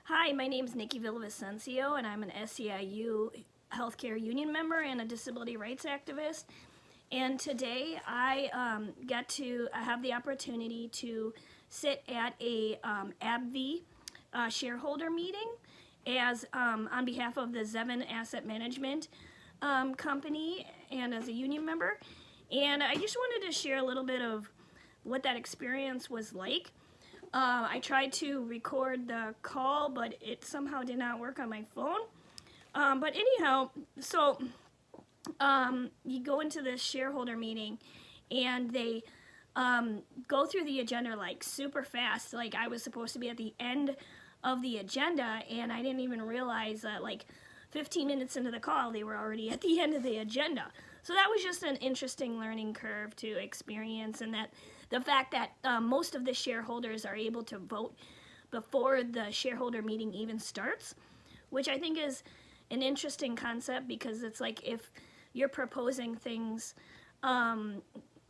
Hi, my name is Nikki Villavicencio, and I'm an SEIU healthcare union member and a disability rights activist. And today I get to have the opportunity to sit at a Abbvie shareholder meeting as on behalf of the Zevin Asset Management company and as a union member. And I just wanted to share a little bit of what that experience was like. I tried to record the call, but it somehow did not work on my phone. But anyhow, so you go into this shareholder meeting and they go through the agenda like super fast. Like I was supposed to be at the end of the agenda and I didn't even realize that like 15 minutes into the call they were already at the end of the agenda. So that was just an interesting learning curve to experience, and that the fact that most of the shareholders are able to vote before the shareholder meeting even starts, which I think is an interesting concept, because it's like if you're proposing things, does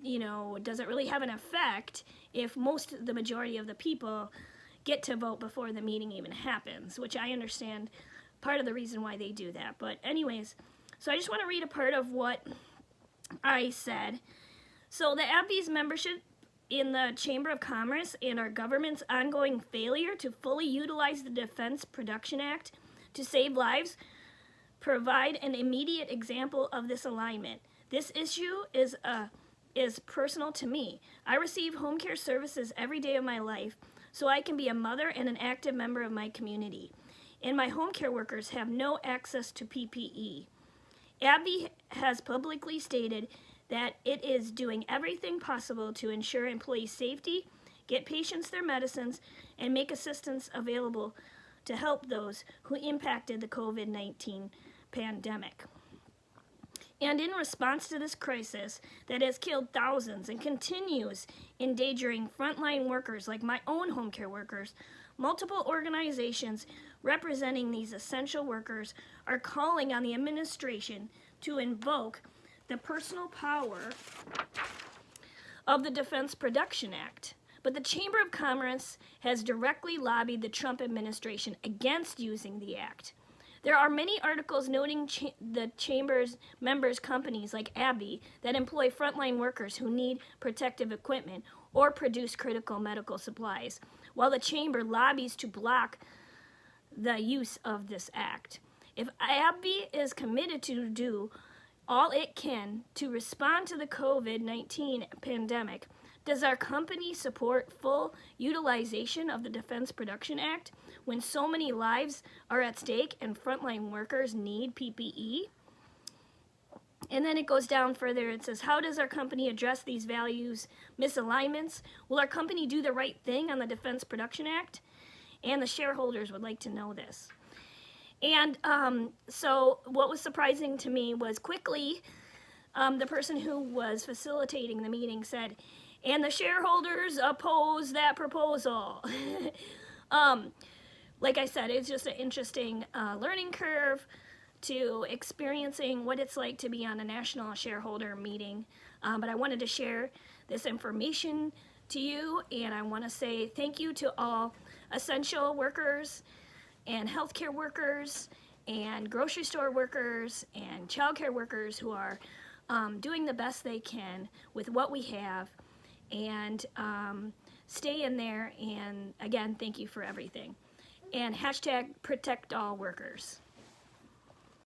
it really have an effect if the majority of the people get to vote before the meeting even happens, which I understand part of the reason why they do that. But anyways, so I just want to read a part of what I said. So the Abbvie's membership in the Chamber of Commerce and our government's ongoing failure to fully utilize the Defense Production Act to save lives provide an immediate example of this alignment. This issue is personal to me. I receive home care services every day of my life so I can be a mother and an active member of my community. And my home care workers have no access to PPE. Abbvie has publicly stated that it is doing everything possible to ensure employee safety, get patients their medicines, and make assistance available to help those who impacted the COVID-19 pandemic. And in response to this crisis that has killed thousands and continues endangering frontline workers like my own home care workers, multiple organizations representing these essential workers are calling on the administration to invoke the personal power of the Defense Production Act. But the Chamber of Commerce has directly lobbied the Trump administration against using the act. There are many articles noting the Chamber's members' companies like Abbvie that employ frontline workers who need protective equipment or produce critical medical supplies, while the Chamber lobbies to block the use of this act. If Abbvie is committed to do all it can to respond to the COVID-19 pandemic, does our company support full utilization of the Defense Production Act when so many lives are at stake and frontline workers need PPE? And then it goes down further. It says, how does our company address these values misalignments? Will our company do the right thing on the Defense Production Act? And the shareholders would like to know this. And so what was surprising to me was quickly the person who was facilitating the meeting said, and the shareholders oppose that proposal. Like I said, it's just an interesting learning curve to experiencing what it's like to be on a national shareholder meeting. But I wanted to share this information to you, and I want to say thank you to all essential workers and healthcare workers and grocery store workers and childcare workers who are doing the best they can with what we have. And stay in there, and again, thank you for everything. And #ProtectAllWorkers.